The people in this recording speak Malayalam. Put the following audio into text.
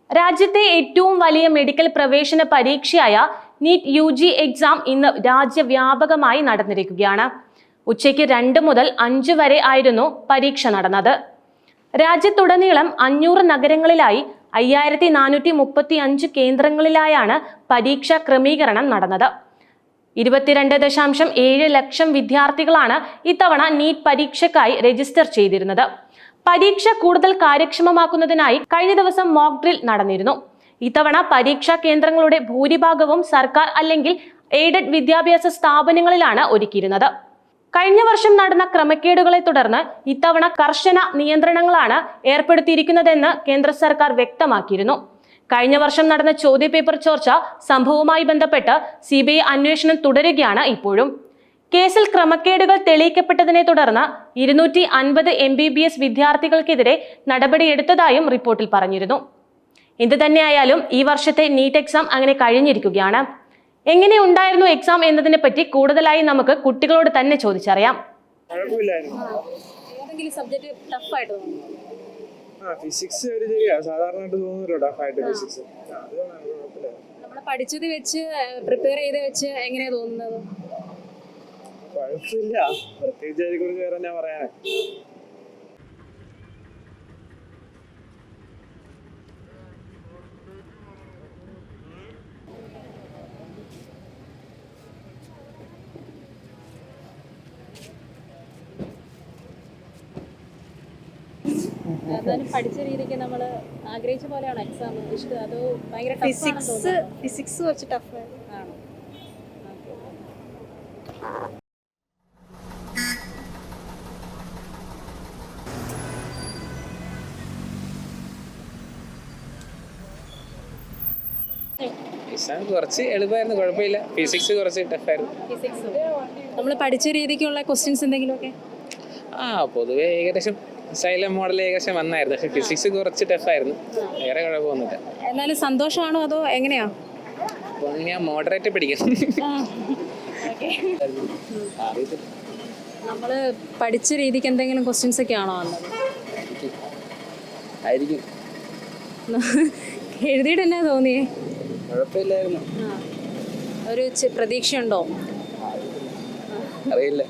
രാജ്യത്തെ ഏറ്റവും വലിയ മെഡിക്കൽ പ്രവേശന പരീക്ഷയായ നീറ്റ് UG എക്സാം ഇന്ന് രാജ്യവ്യാപകമായി നടന്നിരിക്കുകയാണ്. ഉച്ചയ്ക്ക് 2 മുതൽ 5 വരെ ആയിരുന്നു പരീക്ഷ നടന്നത്. രാജ്യത്തുടനീളം 500 നഗരങ്ങളിലായി 5435 കേന്ദ്രങ്ങളിലായാണ് പരീക്ഷാ ക്രമീകരണം നടന്നത്. 22.7 ലക്ഷം വിദ്യാർത്ഥികളാണ് ഇത്തവണ നീറ്റ് പരീക്ഷയ്ക്കായി രജിസ്റ്റർ ചെയ്തിരുന്നത്. പരീക്ഷ കൂടുതൽ കാര്യക്ഷമമാക്കുന്നതിനായി കഴിഞ്ഞ ദിവസം മോക്ക് ഡ്രിൽ നടന്നിരുന്നു. ഇത്തവണ പരീക്ഷാ കേന്ദ്രങ്ങളുടെ ഭൂരിഭാഗവും സർക്കാർ അല്ലെങ്കിൽ എയ്ഡഡ് വിദ്യാഭ്യാസ സ്ഥാപനങ്ങളിലാണ് ഒരുക്കിയിരുന്നത്. കഴിഞ്ഞ വർഷം നടന്ന ക്രമക്കേടുകളെ തുടർന്ന് ഇത്തവണ കർശന നിയന്ത്രണങ്ങളാണ് ഏർപ്പെടുത്തിയിരിക്കുന്നതെന്ന് കേന്ദ്ര സർക്കാർ വ്യക്തമാക്കിയിരുന്നു. കഴിഞ്ഞ വർഷം നടന്ന ചോദ്യപേപ്പർ ചോർച്ച സംഭവവുമായി ബന്ധപ്പെട്ട് CBI അന്വേഷണം തുടരുകയാണ് ഇപ്പോഴും. കേസിൽ ക്രമക്കേടുകൾ തെളിയിക്കപ്പെട്ടതിനെ തുടർന്ന് 250 MBBS വിദ്യാർത്ഥികൾക്കെതിരെ നടപടിയെടുത്തതായും റിപ്പോർട്ടിൽ പറഞ്ഞിരുന്നു. എന്ത് തന്നെയായാലും ഈ വർഷത്തെ നീറ്റ് എക്സാം അങ്ങനെ കഴിഞ്ഞിരിക്കുകയാണ്. എങ്ങനെ ഉണ്ടായിരുന്നു എക്സാം എന്നതിനെ പറ്റി കൂടുതലായി നമുക്ക് കുട്ടികളോട് തന്നെ ചോദിച്ചറിയാം. ഫിസിക്സ് ഒരു സാധാരണയായിട്ട് തോന്നുന്നില്ല ടഫായിട്ട് ഫിസിക്സ്. നമ്മൾ പഠിച്ചത് വെച്ച് പ്രിപ്പയർ ചെയ്ത് വെച്ച് എങ്ങനെയാ തോന്നുന്നത്? കുഴപ്പമില്ല, പ്രത്യേകിച്ച് അതിനെ കുറിച്ച് വേറെ ഞാൻ പറയാനേ. പഠിച്ച രീതിക്ക് നമ്മൾ ആഗ്രഹിച്ച പോലെയാണോ എക്സാം? ഇഷ്ടം അതോ ഭയങ്കര ഫിസിക്സ് കുറച്ച് ടഫ് ആണോ? കുറച്ച് എളുപ്പമായിരുന്നു, കുഴപ്പമില്ല. ഫിസിക്സ് കുറച്ച് ടഫായിരുന്നു. ഫിസിക്സ് നമ്മൾ പഠിച്ച രീതിക്കുള്ള ക്വസ്റ്റ്യൻസ് എന്തെങ്കിലുമൊക്കെ? പൊതുവെ ഏകദേശം സൈലം മോഡൽ ഏകദേശം വന്നായിരുന്നു. പക്ഷെ ഫിസിക്സ് കുറച്ച് ടഫായിരുന്നു, വേറെ കുഴപ്പമൊന്നുമില്ല. എന്നാലും സന്തോഷമാണോ അതോ എങ്ങനെയാ? അപ്പോൾ ഞാൻ മോഡറേറ്റ് പഠിക്കും. നമ്മൾ പഠിച്ച രീതിക്ക് എന്തെങ്കിലും ക്വസ്റ്റ്യൻസ് ഒക്കെ ആണോ വന്നത്? ആയിരിക്കും. എഴുതിയിട്ട് എന്നാ തോന്നിയേ? കുഴപ്പമില്ലായിരുന്നു. ഒരു പ്രതീക്ഷയുണ്ടോ? അറിയില്ല.